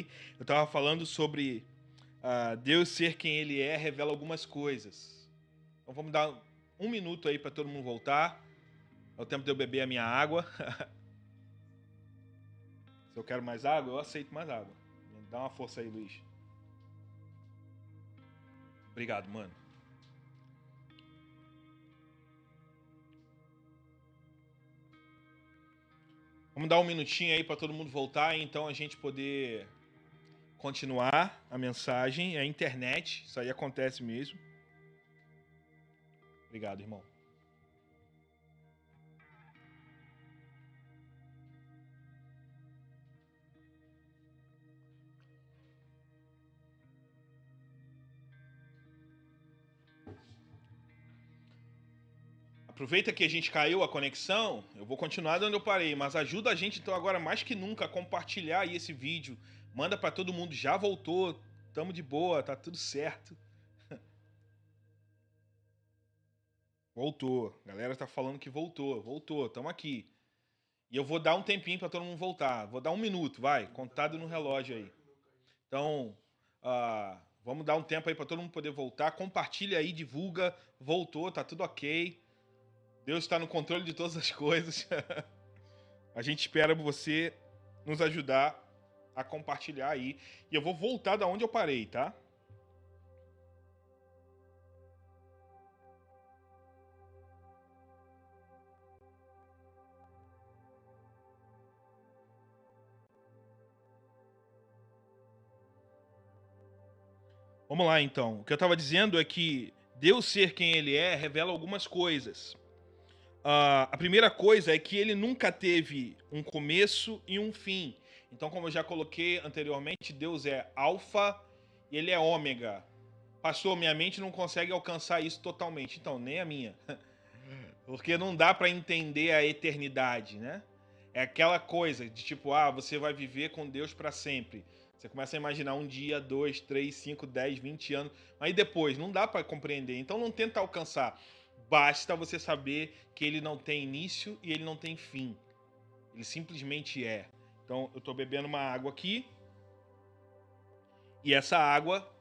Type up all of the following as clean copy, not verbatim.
ok? Eu estava falando sobre Deus ser quem Ele é, revela algumas coisas. Então vamos dar um minuto aí para todo mundo voltar. É o tempo de eu beber a minha água. Se eu quero mais água, eu aceito mais água. Dá uma força aí, Luiz. Obrigado, mano. Vamos dar um minutinho aí para todo mundo voltar, então a gente poder continuar a mensagem. É a internet, isso aí acontece mesmo. Obrigado, irmão. Aproveita que a gente caiu a conexão, eu vou continuar de onde eu parei, mas ajuda a gente então agora mais que nunca a compartilhar aí esse vídeo. Manda para todo mundo, já voltou, tamo de boa, tá tudo certo. Voltou, a galera tá falando que voltou, tamo aqui. E eu vou dar um tempinho para todo mundo voltar, vou dar um minuto, vai, contado no relógio aí. Então, vamos dar um tempo aí para todo mundo poder voltar, compartilha aí, divulga, voltou, tá tudo ok. Deus está no controle de todas as coisas. A gente espera você nos ajudar a compartilhar aí. E eu vou voltar da onde eu parei, tá? Vamos lá, então. O que eu estava dizendo é que Deus ser quem Ele é revela algumas coisas. A primeira coisa é que Ele nunca teve um começo e um fim. Então, como eu já coloquei anteriormente, Deus é alfa e Ele é ômega. Pastor, minha mente não consegue alcançar isso totalmente. Então, nem a minha. Porque não dá para entender a eternidade, né? É aquela coisa de tipo, você vai viver com Deus para sempre. Você começa a imaginar um dia, 2, 3, 5, 10, 20 anos. Mas depois, não dá para compreender. Então não tenta alcançar. Basta você saber que ele não tem início e ele não tem fim. Ele simplesmente é. Então eu estou bebendo uma água aqui. E essa água,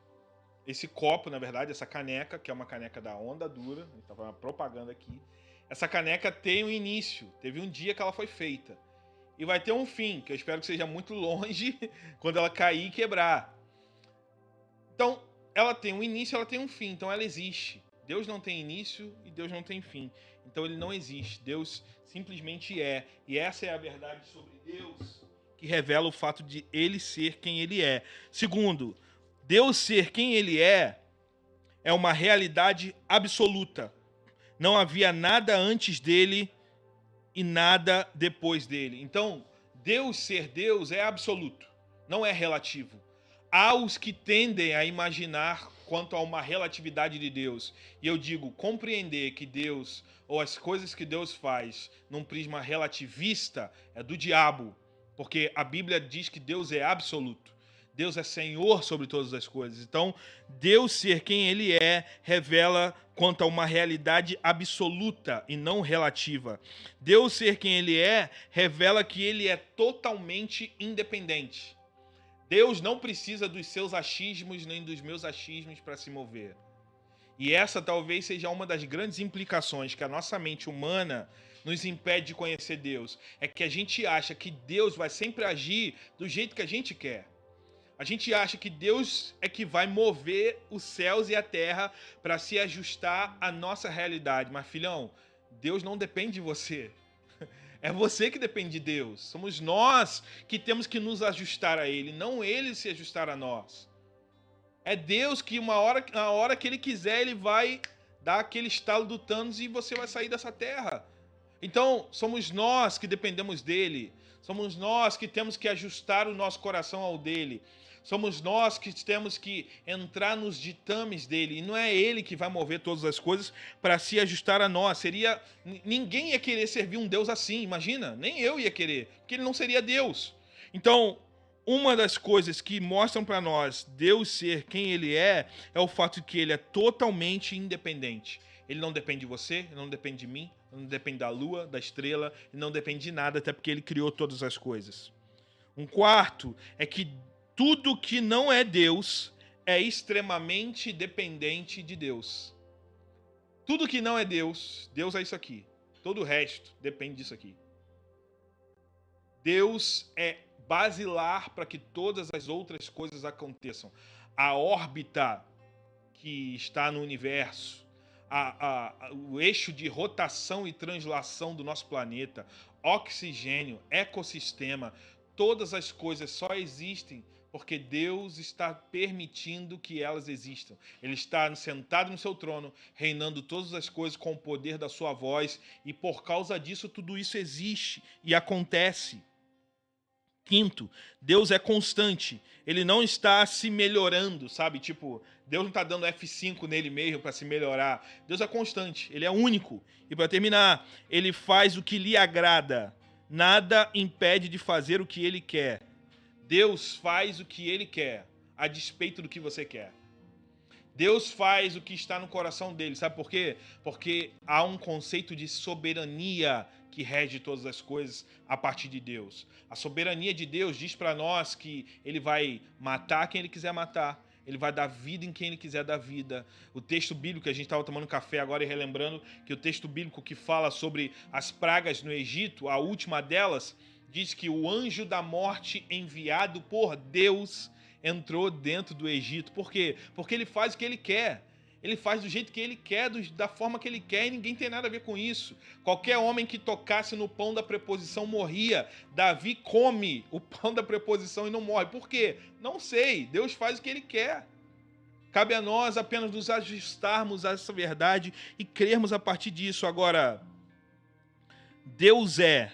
esse copo, na verdade, essa caneca, que é uma caneca da Onda Dura. A gente tá fazendo uma propaganda aqui. Essa caneca tem um início. Teve um dia que ela foi feita. E vai ter um fim, que eu espero que seja muito longe quando ela cair e quebrar. Então, ela tem um início, ela tem um fim, então ela existe. Deus não tem início e Deus não tem fim. Então ele não existe, Deus simplesmente é. E essa é a verdade sobre Deus, que revela o fato de ele ser quem ele é. Segundo, Deus ser quem ele é uma realidade absoluta. Não havia nada antes dele e nada depois dele. Então, Deus ser Deus é absoluto, não é relativo. Há os que tendem a imaginar quanto a uma relatividade de Deus. E eu digo, compreender que Deus, ou as coisas que Deus faz, num prisma relativista, é do diabo. Porque a Bíblia diz que Deus é absoluto. Deus é Senhor sobre todas as coisas. Então, Deus ser quem Ele é, revela quanto a uma realidade absoluta e não relativa. Deus ser quem Ele é, revela que Ele é totalmente independente. Deus não precisa dos seus achismos nem dos meus achismos para se mover. E essa talvez seja uma das grandes implicações que a nossa mente humana nos impede de conhecer Deus. É que a gente acha que Deus vai sempre agir do jeito que a gente quer. A gente acha que Deus é que vai mover os céus e a terra para se ajustar à nossa realidade. Mas, filhão, Deus não depende de você. É você que depende de Deus. Somos nós que temos que nos ajustar a Ele, não Ele se ajustar a nós. É Deus que na hora que Ele quiser, Ele vai dar aquele estalo do Thanos e você vai sair dessa terra. Então, somos nós que dependemos dEle. Somos nós que temos que ajustar o nosso coração ao dEle. Somos nós que temos que entrar nos ditames dele. E não é ele que vai mover todas as coisas para se ajustar a nós. Ninguém ia querer servir um Deus assim, imagina. Nem eu ia querer, porque ele não seria Deus. Então, uma das coisas que mostram para nós Deus ser quem ele é o fato de que ele é totalmente independente. Ele não depende de você, ele não depende de mim, ele não depende da lua, da estrela, ele não depende de nada, até porque ele criou todas as coisas. Um quarto é que tudo que não é Deus é extremamente dependente de Deus. Tudo que não é Deus, Deus é isso aqui. Todo o resto depende disso aqui. Deus é basilar para que todas as outras coisas aconteçam. A órbita que está no universo, o eixo de rotação e translação do nosso planeta, oxigênio, ecossistema, todas as coisas só existem porque Deus está permitindo que elas existam. Ele está sentado no seu trono, reinando todas as coisas com o poder da sua voz, e por causa disso tudo isso existe e acontece. Quinto, Deus é constante. Ele não está se melhorando, sabe? Tipo, Deus não está dando F5 nele mesmo para se melhorar. Deus é constante, ele é único. E para terminar, ele faz o que lhe agrada. Nada impede de fazer o que ele quer. Deus faz o que ele quer, a despeito do que você quer. Deus faz o que está no coração dele. Sabe por quê? Porque há um conceito de soberania que rege todas as coisas a partir de Deus. A soberania de Deus diz para nós que ele vai matar quem ele quiser matar. Ele vai dar vida em quem ele quiser dar vida. O texto bíblico, a gente estava tomando café agora e relembrando que o texto bíblico que fala sobre as pragas no Egito, a última delas, diz que o anjo da morte enviado por Deus entrou dentro do Egito. Por quê? Porque ele faz o que ele quer. Ele faz do jeito que ele quer, da forma que ele quer, e ninguém tem nada a ver com isso. Qualquer homem que tocasse no pão da preposição morria. Davi come o pão da preposição e não morre. Por quê? Não sei. Deus faz o que ele quer. Cabe a nós apenas nos ajustarmos a essa verdade e crermos a partir disso. Agora, Deus é,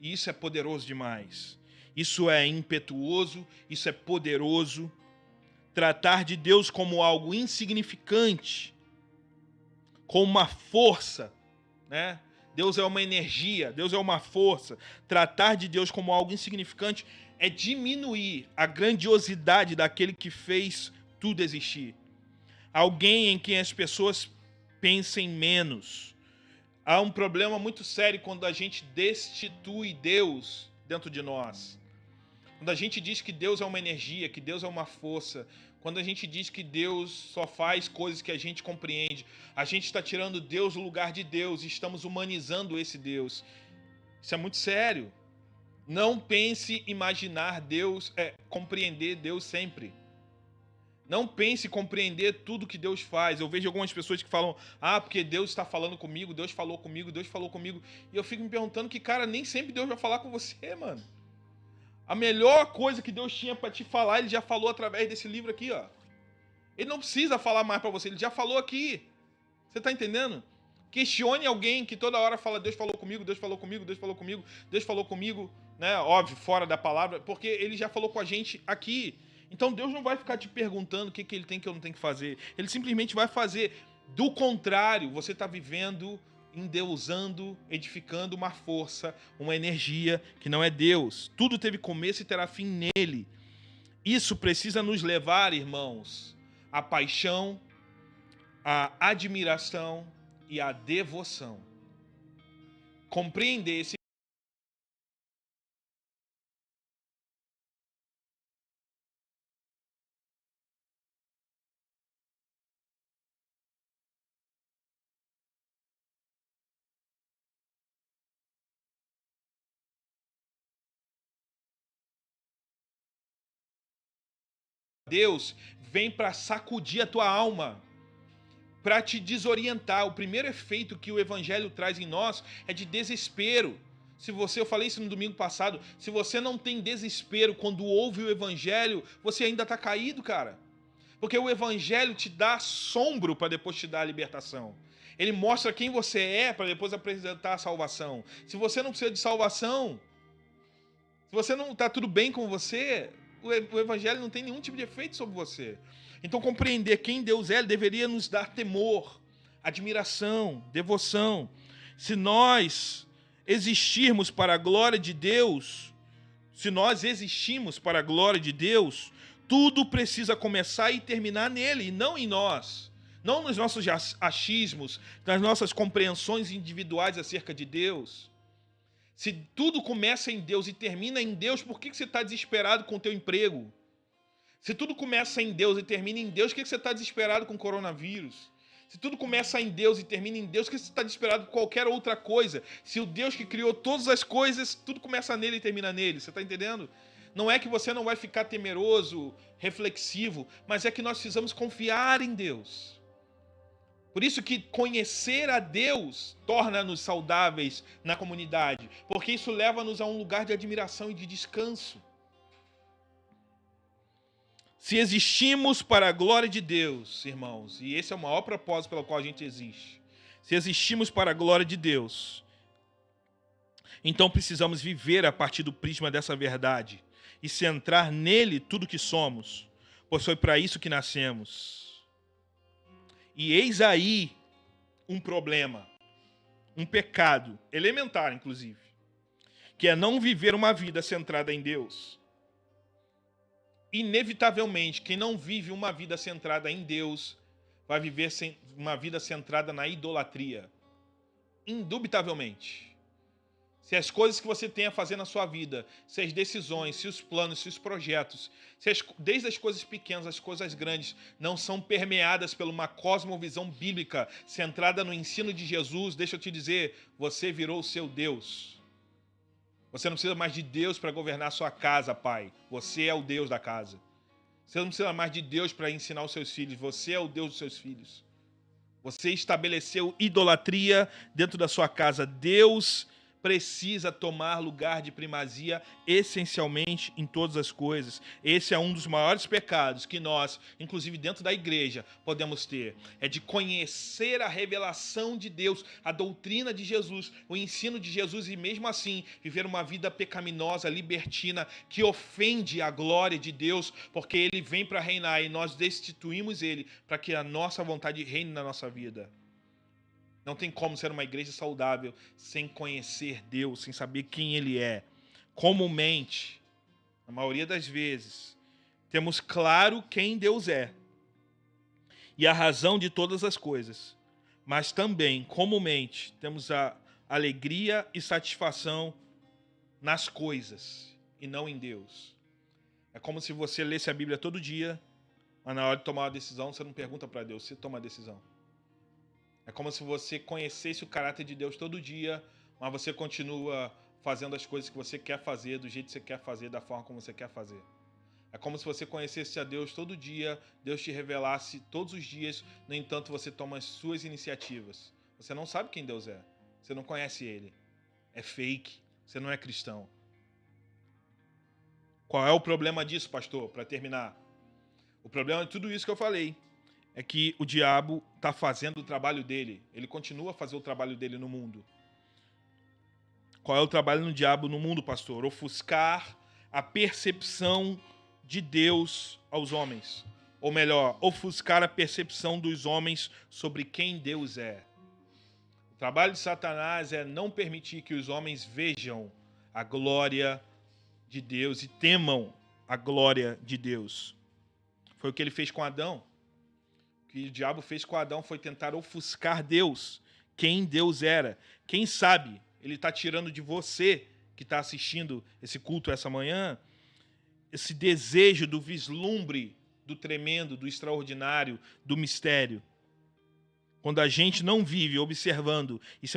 e isso é poderoso demais. Isso é impetuoso, isso é poderoso. Tratar de Deus como algo insignificante, como uma força, né? Deus é uma energia, Deus é uma força. Tratar de Deus como algo insignificante é diminuir a grandiosidade daquele que fez tudo existir. Alguém em quem as pessoas pensem menos. Há um problema muito sério quando a gente destitui Deus dentro de nós. Quando a gente diz que Deus é uma energia, que Deus é uma força, quando a gente diz que Deus só faz coisas que a gente compreende, a gente está tirando Deus do lugar de Deus e estamos humanizando esse Deus. Isso é muito sério. Não pense imaginar Deus, compreender Deus sempre. Não pense compreender tudo que Deus faz. Eu vejo algumas pessoas que falam, porque Deus está falando comigo, Deus falou comigo, Deus falou comigo. E eu fico me perguntando que, cara, nem sempre Deus vai falar com você, mano. A melhor coisa que Deus tinha para te falar, ele já falou através desse livro aqui, ó. Ele não precisa falar mais para você, ele já falou aqui. Você tá entendendo? Questione alguém que toda hora fala, Deus falou comigo, Deus falou comigo, Deus falou comigo, Deus falou comigo, né? Óbvio, fora da palavra, porque ele já falou com a gente aqui. Então Deus não vai ficar te perguntando o que ele tem que eu não tenho que fazer. Ele simplesmente vai fazer. Do contrário, você está vivendo, endeusando, edificando uma força, uma energia que não é Deus. Tudo teve começo e terá fim nele. Isso precisa nos levar, irmãos, à paixão, à admiração e à devoção. Compreender esse Deus vem para sacudir a tua alma, para te desorientar. O primeiro efeito que o evangelho traz em nós é de desespero. Eu falei isso no domingo passado, se você não tem desespero quando ouve o evangelho, você ainda está caído, cara. Porque o evangelho te dá assombro para depois te dar a libertação. Ele mostra quem você é para depois apresentar a salvação. Se você não precisa de salvação, se você não está tudo bem com você, o evangelho não tem nenhum tipo de efeito sobre você. Então compreender quem Deus é deveria nos dar temor, admiração, devoção. Se nós existirmos para a glória de Deus, tudo precisa começar e terminar nele, e não em nós. Não nos nossos achismos, nas nossas compreensões individuais acerca de Deus. Se tudo começa em Deus e termina em Deus, por que você está desesperado com o teu emprego? Se tudo começa em Deus e termina em Deus, por que você está desesperado com o coronavírus? Se tudo começa em Deus e termina em Deus, por que você está desesperado com qualquer outra coisa? Se o Deus que criou todas as coisas, tudo começa nele e termina nele. Você está entendendo? Não é que você não vai ficar temeroso, reflexivo, mas é que nós precisamos confiar em Deus. Por isso que conhecer a Deus torna-nos saudáveis na comunidade, porque isso leva-nos a um lugar de admiração e de descanso. Se existimos para a glória de Deus, irmãos, e esse é o maior propósito pelo qual a gente existe, se existimos para a glória de Deus, então precisamos viver a partir do prisma dessa verdade e centrar nele tudo que somos, pois foi para isso que nascemos. E eis aí um problema, um pecado elementar, inclusive, que é não viver uma vida centrada em Deus. Inevitavelmente, quem não vive uma vida centrada em Deus vai viver uma vida centrada na idolatria. Indubitavelmente. Se as coisas que você tem a fazer na sua vida, se as decisões, se os planos, se os projetos, desde as coisas pequenas às coisas grandes, não são permeadas por uma cosmovisão bíblica centrada no ensino de Jesus, deixa eu te dizer, você virou o seu Deus. Você não precisa mais de Deus para governar a sua casa, pai. Você é o Deus da casa. Você não precisa mais de Deus para ensinar os seus filhos. Você é o Deus dos seus filhos. Você estabeleceu idolatria dentro da sua casa. Deus precisa tomar lugar de primazia essencialmente em todas as coisas. Esse é um dos maiores pecados que nós, inclusive dentro da igreja, podemos ter. É de conhecer a revelação de Deus, a doutrina de Jesus, o ensino de Jesus e mesmo assim viver uma vida pecaminosa, libertina, que ofende a glória de Deus, porque Ele vem para reinar e nós destituímos Ele para que a nossa vontade reine na nossa vida. Não tem como ser uma igreja saudável sem conhecer Deus, sem saber quem Ele é. Comumente, na maioria das vezes, temos claro quem Deus é e a razão de todas as coisas. Mas também, comumente, temos a alegria e satisfação nas coisas e não em Deus. É como se você lesse a Bíblia todo dia, mas na hora de tomar uma decisão, você não pergunta para Deus, você toma a decisão. É como se você conhecesse o caráter de Deus todo dia, mas você continua fazendo as coisas que você quer fazer, do jeito que você quer fazer, da forma como você quer fazer. É como se você conhecesse a Deus todo dia, Deus te revelasse todos os dias, no entanto você toma as suas iniciativas. Você não sabe quem Deus é, você não conhece Ele. É fake, você não é cristão. Qual é o problema disso, pastor? Para terminar. O problema de tudo isso que eu falei é que o diabo está fazendo o trabalho dele. Ele continua a fazer o trabalho dele no mundo. Qual é o trabalho do diabo no mundo, pastor? Ofuscar a percepção de Deus aos homens. Ou melhor, ofuscar a percepção dos homens sobre quem Deus é. O trabalho de Satanás é não permitir que os homens vejam a glória de Deus e temam a glória de Deus. Foi o que ele fez com Adão. O que o diabo fez com Adão foi tentar ofuscar Deus, quem Deus era. Quem sabe ele está tirando de você, que está assistindo esse culto essa manhã, esse desejo do vislumbre, do tremendo, do extraordinário, do mistério. Quando a gente não vive observando e se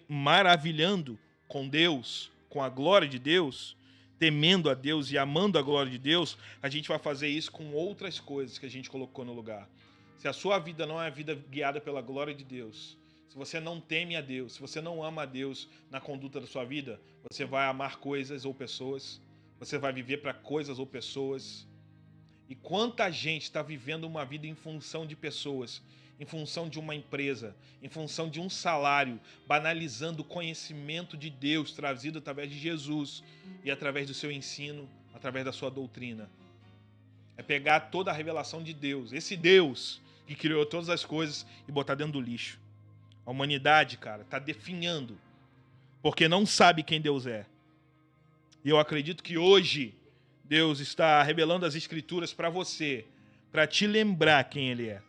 maravilhando com Deus, com a glória de Deus, temendo a Deus e amando a glória de Deus, a gente vai fazer isso com outras coisas que a gente colocou no lugar. Se a sua vida não é uma vida guiada pela glória de Deus, se você não teme a Deus, se você não ama a Deus na conduta da sua vida, você vai amar coisas ou pessoas, você vai viver para coisas ou pessoas. E quanta gente está vivendo uma vida em função de pessoas, em função de uma empresa, em função de um salário, banalizando o conhecimento de Deus trazido através de Jesus e através do seu ensino, através da sua doutrina. É pegar toda a revelação de Deus, esse Deus que criou todas as coisas, e botar dentro do lixo. A humanidade, cara, está definhando, porque não sabe quem Deus é. E eu acredito que hoje Deus está revelando as Escrituras para você, para te lembrar quem Ele é,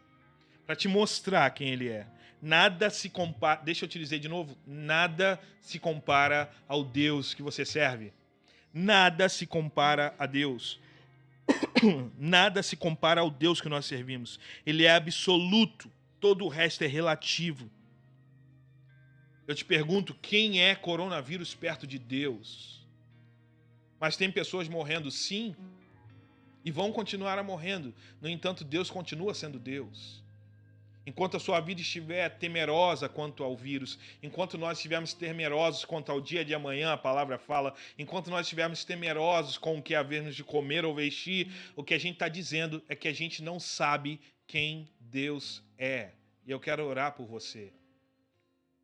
para te mostrar quem Ele é. Nada se compara, deixa eu te dizer de novo, nada se compara ao Deus que você serve. Nada se compara a Deus. Nada se compara ao Deus que nós servimos. Ele é absoluto, todo o resto é relativo. Eu te pergunto, quem é coronavírus perto de Deus? Mas tem pessoas morrendo, sim, e vão continuar morrendo. No entanto, Deus continua sendo Deus. Enquanto a sua vida estiver temerosa quanto ao vírus, enquanto nós estivermos temerosos quanto ao dia de amanhã, a palavra fala, enquanto nós estivermos temerosos com o que havermos de comer ou vestir, o que a gente está dizendo é que a gente não sabe quem Deus é. E eu quero orar por você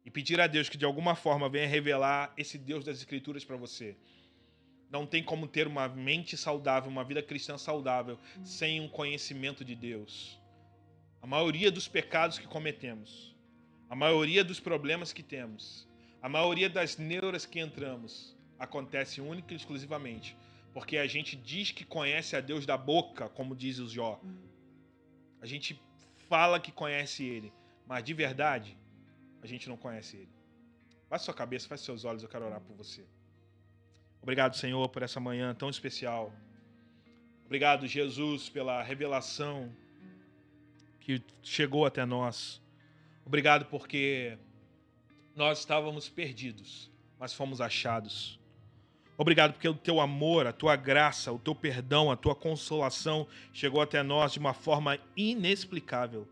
e pedir a Deus que de alguma forma venha revelar esse Deus das Escrituras para você. Não tem como ter uma mente saudável, uma vida cristã saudável, sem um conhecimento de Deus. A maioria dos pecados que cometemos, a maioria dos problemas que temos, a maioria das neuras que entramos, acontece única e exclusivamente porque a gente diz que conhece a Deus da boca, como diz o Jó. A gente fala que conhece Ele, mas de verdade, a gente não conhece Ele. Baixe sua cabeça, feche seus olhos, eu quero orar por você. Obrigado, Senhor, por essa manhã tão especial. Obrigado, Jesus, pela revelação que chegou até nós. Obrigado porque nós estávamos perdidos, mas fomos achados. Obrigado porque o teu amor, a tua graça, o teu perdão, a tua consolação chegou até nós de uma forma inexplicável.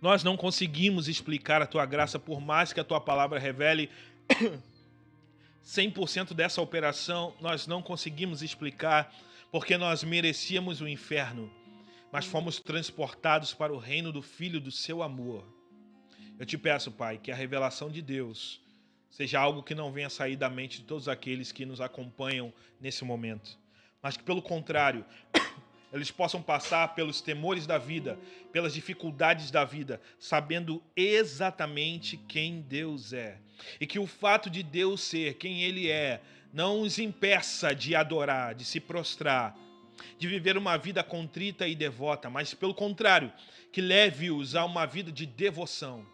Nós não conseguimos explicar a tua graça, por mais que a tua palavra revele 100% dessa operação, nós não conseguimos explicar porque nós merecíamos o inferno, mas fomos transportados para o reino do Filho do seu amor. Eu te peço, Pai, que a revelação de Deus seja algo que não venha sair da mente de todos aqueles que nos acompanham nesse momento, mas que, pelo contrário, eles possam passar pelos temores da vida, pelas dificuldades da vida, sabendo exatamente quem Deus é. E que o fato de Deus ser quem Ele é não os impeça de adorar, de se prostrar, de viver uma vida contrita e devota, mas pelo contrário, que leve-os a uma vida de devoção.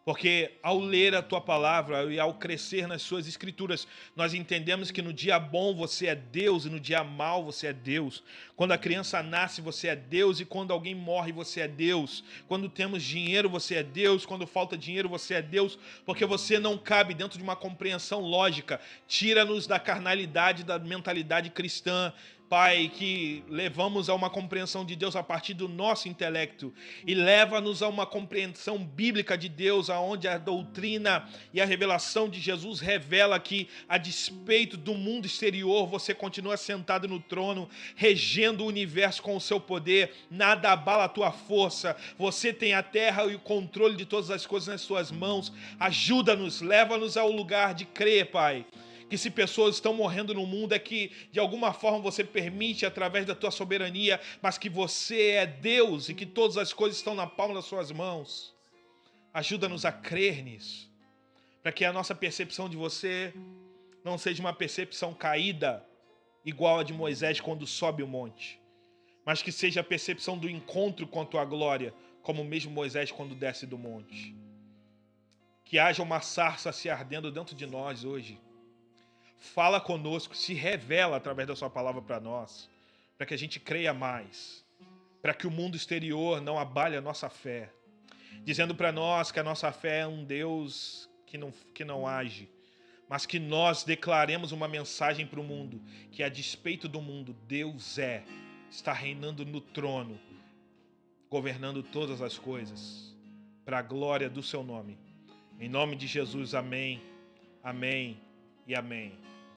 Porque ao ler a tua palavra e ao crescer nas suas escrituras, nós entendemos que no dia bom você é Deus e no dia mau você é Deus. Quando a criança nasce, você é Deus, e quando alguém morre, você é Deus. Quando temos dinheiro, você é Deus. Quando falta dinheiro, você é Deus. Porque você não cabe dentro de uma compreensão lógica. Tira-nos da carnalidade, da mentalidade cristã, Pai, que levamos a uma compreensão de Deus a partir do nosso intelecto, e leva-nos a uma compreensão bíblica de Deus, aonde a doutrina e a revelação de Jesus revela que, a despeito do mundo exterior, você continua sentado no trono, regendo o universo com o seu poder. Nada abala a tua força. Você tem a terra e o controle de todas as coisas nas suas mãos. Ajuda-nos, leva-nos ao lugar de crer, Pai, que se pessoas estão morrendo no mundo é que de alguma forma você permite através da tua soberania, mas que você é Deus e que todas as coisas estão na palma das suas mãos. Ajuda-nos a crer nisso, para que a nossa percepção de você não seja uma percepção caída igual a de Moisés quando sobe o monte, mas que seja a percepção do encontro com a tua glória, como mesmo Moisés quando desce do monte. Que haja uma sarça se ardendo dentro de nós hoje. Fala conosco, se revela através da sua palavra para nós, para que a gente creia mais, para que o mundo exterior não abale a nossa fé, dizendo para nós que a nossa fé é um Deus que não age, mas que nós declaremos uma mensagem para o mundo, que a despeito do mundo, Deus está reinando no trono, governando todas as coisas, para a glória do seu nome. Em nome de Jesus, amém, amém e amém.